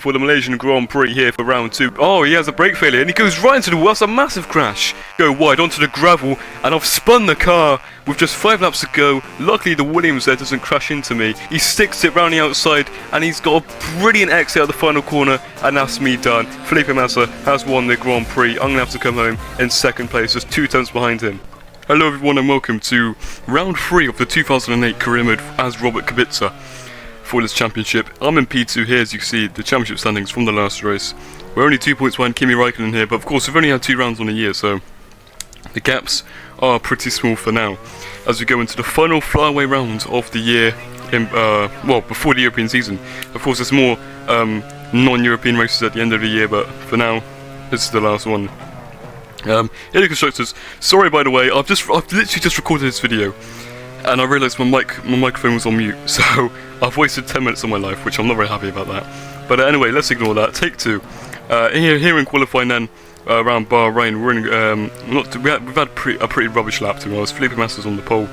For the Malaysian Grand Prix here for round 2. Oh, he has a brake failure and he goes right into the wall. That's a massive crash. Go wide onto the gravel and I've spun the car with just 5 laps to go. Luckily the Williams there doesn't crash into me. He sticks it round the outside and he's got a brilliant exit out the final corner, and that's me done. Felipe Massa has won the Grand Prix. I'm going to have to come home in second place, just 2 tenths behind him. Hello everyone and welcome to round 3 of the 2008 career mode as Robert Kubica for this championship. I'm in P2 here, as you can see, the championship standings from the last race. We're only 2 points behind Kimi Raikkonen here, but of course we've only had 2 rounds on the year, so the gaps are pretty small for now. As we go into the final flyaway round of the year, well, before the European season. Of course there's more non-European races at the end of the year, but for now, this is the last one. Here the constructors, sorry by the way, I've literally just recorded this video and I realised my microphone was on mute, so I've wasted 10 minutes of my life, which I'm not very happy about that. But anyway, let's ignore that. Take 2. Here in qualifying then, around Bahrain, we're in, we've had a pretty rubbish lap, to be honest. Felipe Massa's on the pole,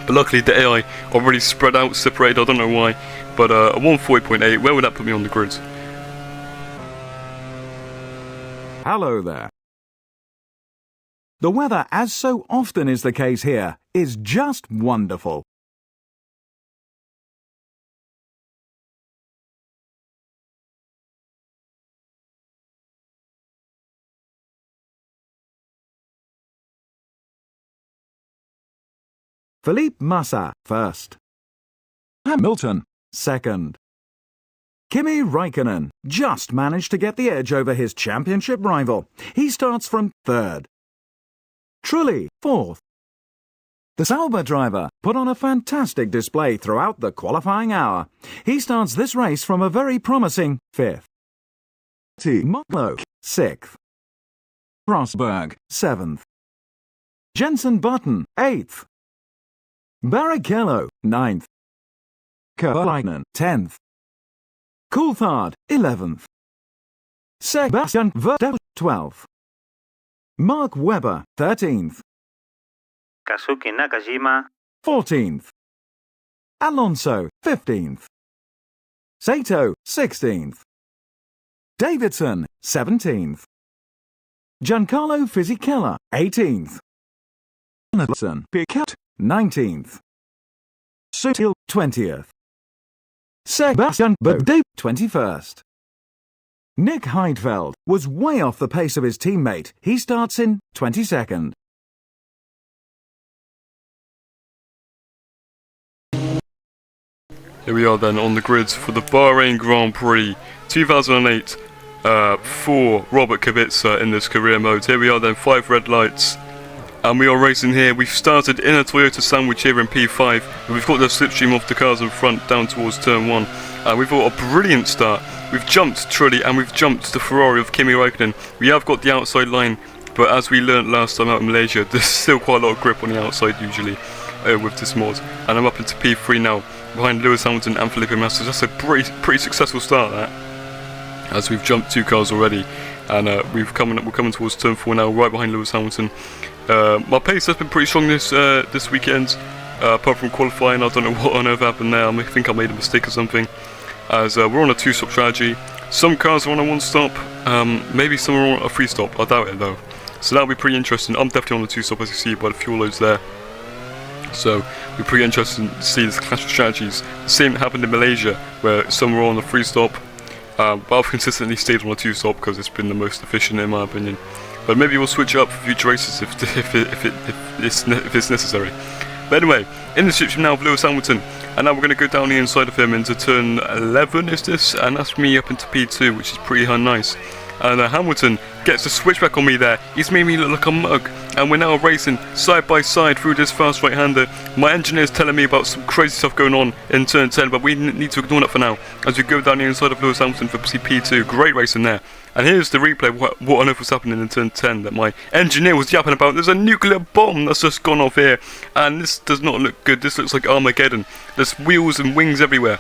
but luckily the AI already spread out, separated, I don't know why, but a 140.8, where would that put me on the grid? Hello there. The weather, as so often is the case here, is just wonderful. Felipe Massa first. Hamilton second. Kimi Raikkonen just managed to get the edge over his championship rival. He starts from third. Trulli fourth. The Sauber driver put on a fantastic display throughout the qualifying hour. He starts this race from a very promising 5th. Molo 6th. Rosberg 7th. Jenson Button 8th. Barrichello 9th. Kovalainen 10th. Coulthard 11th. Sebastian Vettel 12th. Mark Webber 13th. Kazuki Nakajima 14th. Alonso 15th. Sato 16th. Davidson 17th. Giancarlo Fisichella 18th. Nelson Piquet 19th. Sutil 20th. Sebastian Vettel 21st. Nick Heidfeld was way off the pace of his teammate. He starts in 22nd. Here we are then on the grids for the Bahrain Grand Prix 2008 for Robert Kubica in this career mode. Here we are then, 5 red lights. And we are racing here. We've started in a Toyota sandwich here in P5. And we've got the slipstream of the cars in front down towards turn 1. And we've got a brilliant start. We've jumped Trulli and we've jumped the Ferrari of Kimi Raikkonen. We have got the outside line, but as we learnt last time out in Malaysia, there's still quite a lot of grip on the outside usually with this mod. And I'm up into P3 now, behind Lewis Hamilton and Felipe Massa. That's a pretty successful start, that. As we've jumped 2 cars already, and we're coming towards turn 4 now, right behind Lewis Hamilton. My pace has been pretty strong this weekend, apart from qualifying. I don't know what on earth happened there. I think I made a mistake or something. As we're on a 2-stop strategy. Some cars are on a 1-stop, maybe some are on a 3-stop. I doubt it though. So that'll be pretty interesting. I'm definitely on the 2-stop, as you see by the fuel loads there. So it'll be pretty interesting to see this clash of strategies. The same happened in Malaysia, where some were on the 3-stop, but I've consistently stayed on a 2-stop because it's been the most efficient in my opinion. But maybe we'll switch it up for future races if it's necessary. But anyway, in the slipstream now of Lewis Hamilton, and now we're going to go down the inside of him into turn 11, is this? And that's me up into P2, which is pretty nice. And Hamilton gets the switchback on me there. He's made me look like a mug. And we're now racing side by side through this fast right-hander. My engineer's telling me about some crazy stuff going on in turn 10, but we need to ignore that for now as we go down the inside of Lewis Hamilton for P2. Great racing there. And here's the replay, what on earth was happening in turn 10 that my engineer was yapping about. There's a nuclear bomb that's just gone off here, and this does not look good. This looks like Armageddon. There's wheels and wings everywhere.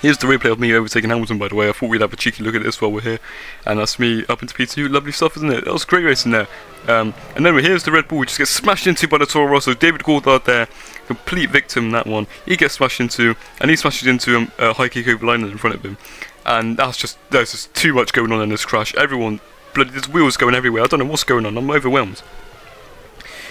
Here's the replay of me overtaking Hamilton, by the way. I thought we'd have a cheeky look at this while we're here. And that's me up into P2. Lovely stuff, isn't it? That was great racing there. And then here's the Red Bull, which just gets smashed into by the Toro Rosso. David Coulthard there. Complete victim, that one. He gets smashed into, and he smashes into Heikki Kovalainen in front of him. and there's just too much going on in this crash. Everyone, bloody, there's wheels going everywhere. I don't know what's going on. I'm overwhelmed.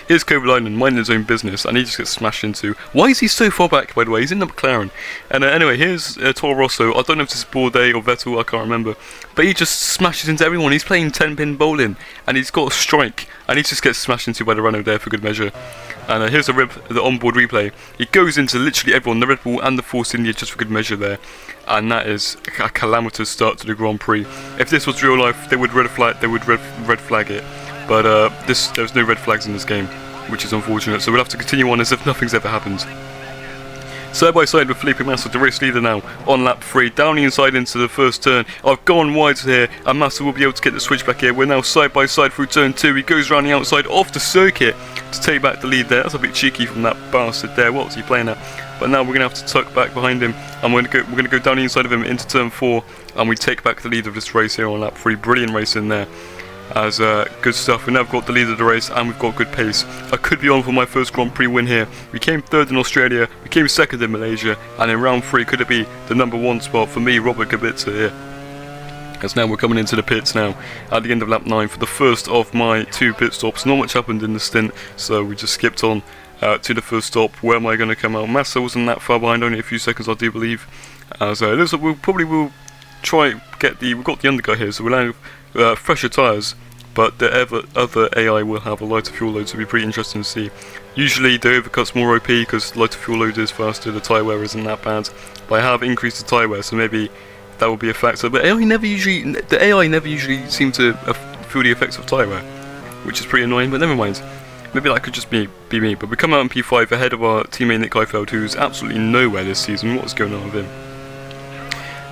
Here's Kovalainen minding his own business, and he just gets smashed into. Why is he so far back, by the way? He's in the McLaren. And anyway, here's Toro Rosso. I don't know if this is Bourdais or Vettel, I can't remember. But he just smashes into everyone. He's playing 10-pin bowling, and he's got a strike, and he just gets smashed into by the Renault there for good measure. And here's the onboard replay. He goes into literally everyone, the Red Bull and the Force India, just for good measure there. And that is a calamitous start to the Grand Prix. If this was real life, they would red flag it. But there's no red flags in this game, which is unfortunate. So we'll have to continue on as if nothing's ever happened. Side by side with Felipe Massa, the race leader now, on lap 3, down the inside into the first turn. I've gone wide here, and Massa will be able to get the switch back here. We're now side by side through turn 2. He goes around the outside off the circuit to take back the lead there. That's a bit cheeky from that bastard there. What was he playing at? But now we're going to have to tuck back behind him, and we're going to go down the inside of him into turn 4, and we take back the lead of this race here on lap 3. Brilliant race in there. As good stuff. We now got the lead of the race, and we've got good pace. I could be on for my first Grand Prix win here. We came 3rd in Australia, we came 2nd in Malaysia, and in round 3 could it be the number 1 spot for me, Robert Kubica here. As now we're coming into the pits now at the end of lap 9 for the first of my 2 pit stops. Not much happened in the stint, so we just skipped on to the first stop. Where am I going to come out? Massa wasn't that far behind, only a few seconds I do believe. As it looks like we'll try get we've got the undercut here, so we'll have fresher tyres, but the other AI will have a lighter fuel load, so it'll be pretty interesting to see. Usually the overcut's more OP because lighter fuel load is faster, the tyre wear isn't that bad, but I have increased the tyre wear, so maybe that will be a factor. But the AI never usually seem to feel the effects of tyre wear, which is pretty annoying, but never mind. Maybe that could just be me, but we come out in P5 ahead of our teammate Nick Heidfeld, who's absolutely nowhere this season. What's going on with him?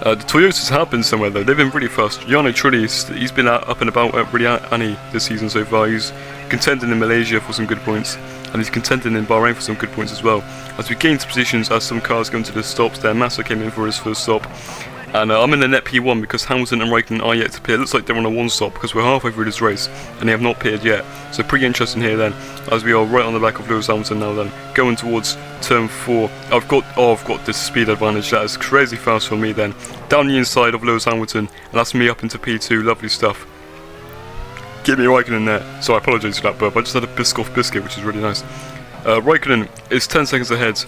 The Toyotas have been somewhere though, they've been really fast. Jarno Trulli, he's been up and about at really Annie this season so far. He's contending in Malaysia for some good points, and he's contending in Bahrain for some good points as well. As we gain positions as some cars go into the stops there, Massa came in for his first stop. And I'm in the net P1 because Hamilton and Raikkonen are yet to pit. It looks like they're on a 1 stop because we're halfway through this race and they have not pitted yet. So pretty interesting here then, as we are right on the back of Lewis Hamilton now then, going towards turn 4. I've got this speed advantage. That is crazy fast for me then. Down the inside of Lewis Hamilton, and that's me up into P2. Lovely stuff. Get me Raikkonen there. So I apologise for that burp. I just had a Biscoff biscuit, which is really nice. Raikkonen is 10 seconds ahead.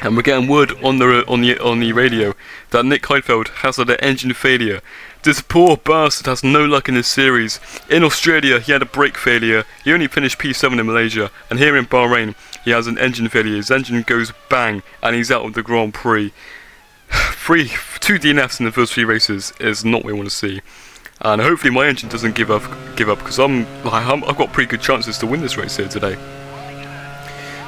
And we're getting word on the radio that Nick Heidfeld has had an engine failure. This poor bastard has no luck in this series. In Australia, he had a brake failure. He only finished P7 in Malaysia. And here in Bahrain, he has an engine failure. His engine goes bang, and he's out of the Grand Prix. 2 DNFs in the first 3 races is not what we want to see. And hopefully my engine doesn't give up because I've got pretty good chances to win this race here today.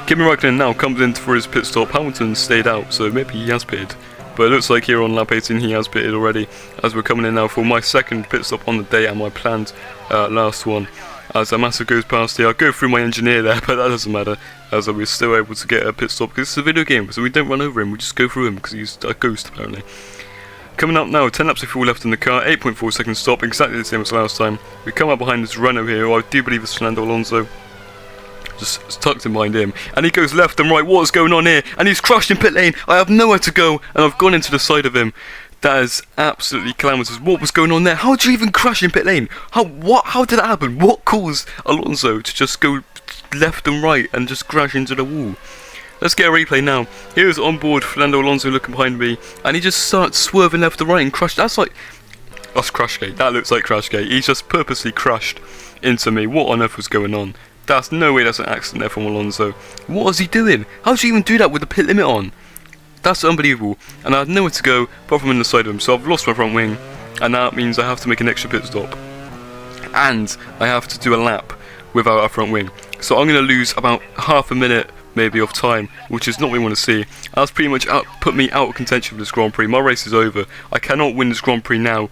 Kimi Raikkonen now comes in for his pit stop. Hamilton stayed out, so maybe he has pitted. But it looks like here on lap 18 he has pitted already, as we're coming in now for my second pit stop on the day and my planned last one. As Massa goes past here, I'll go through my engineer there, but that doesn't matter, as we're still able to get a pit stop, because it's a video game, so we don't run over him, we just go through him, because he's a ghost apparently. Coming up now, 10 laps of fuel left in the car, 8.4 second stop, exactly the same as last time. We come up behind this Renault here, who I do believe is Fernando Alonso. Just tucked in behind him, and he goes left and right. What is going on here? And he's crashed in pit lane. I have nowhere to go, and I've gone into the side of him. That is absolutely calamitous. What was going on there? How did you even crash in pit lane? How did that happen? What caused Alonso to just go left and right and just crash into the wall? Let's get a replay now. Here's onboard Fernando Alonso looking behind me, and he just starts swerving left and right and crashed. That's Crashgate. That looks like Crashgate. He's just purposely crashed into me. What on earth was going on? That's no way that's an accident there from Alonso. What was he doing? How did you even do that with the pit limit on? That's unbelievable. And I had nowhere to go apart from in the side of him. So I've lost my front wing. And that means I have to make an extra pit stop. And I have to do a lap without a front wing. So I'm going to lose about half a minute maybe of time, which is not what we want to see. That's pretty much put me out of contention for this Grand Prix. My race is over. I cannot win this Grand Prix now.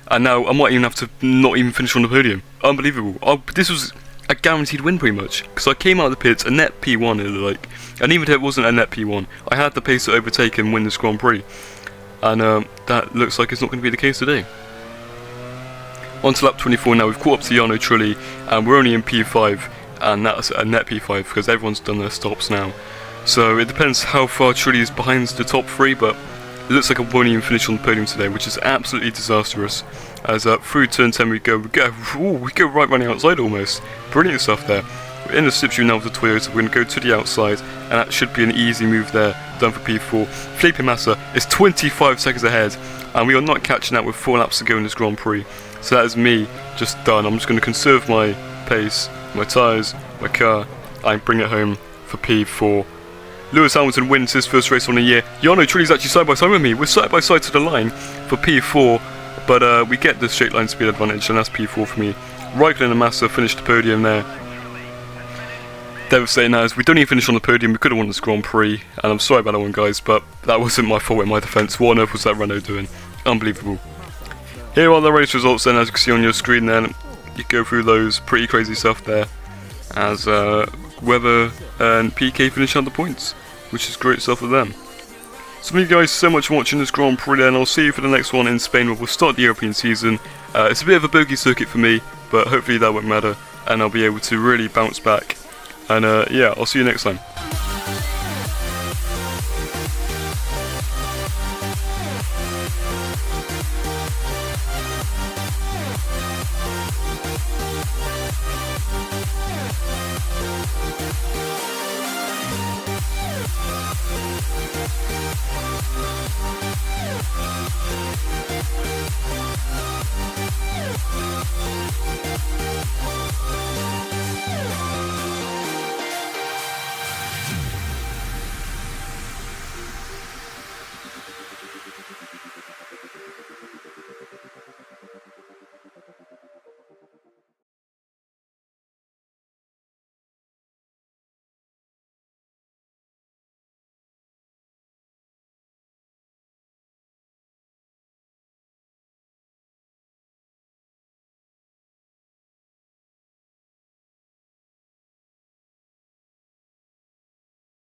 And now I might even have to not even finish on the podium. Unbelievable. This was a guaranteed win pretty much, because I came out of the pits a net P1 and even if it wasn't a net P1, I had the pace to overtake and win this Grand Prix, and that looks like it's not going to be the case today. On to lap 24 now. We've caught up to Jarno Trulli, and we're only in P5, and that's a net P5 because everyone's done their stops now. So it depends how far Trulli is behind the top 3, but It looks like I won't even finish on the podium today, which is absolutely disastrous. As through turn 10 we go right running outside almost. Brilliant stuff there. We're in the slipstream now with the Toyota. We're going to go to the outside, and that should be an easy move there, done for P4. Felipe Massa is 25 seconds ahead, and we are not catching that with 4 laps to go in this Grand Prix. So that is me just done. I'm just going to conserve my pace, my tyres, my car, and bring it home for P4. Lewis Hamilton wins his first race on the year. Jarno Trulli's actually side by side with me. We're side by side to the line for P4, but we get the straight line speed advantage, and that's P4 for me. Raikkonen and Massa finished the podium there. Devastating as we don't even finish on the podium. We could have won this Grand Prix, and I'm sorry about that one, guys, but that wasn't my fault in my defence. What on earth was that Renault doing? Unbelievable. Here are the race results then, as you can see on your screen then. You go through those pretty crazy stuff there, as Webber and PK finish on the points, which is great stuff for them. So thank you guys so much for watching this Grand Prix, and I'll see you for the next one in Spain, where we'll start the European season. It's a bit of a bogey circuit for me, but hopefully that won't matter, and I'll be able to really bounce back. And yeah, I'll see you next time.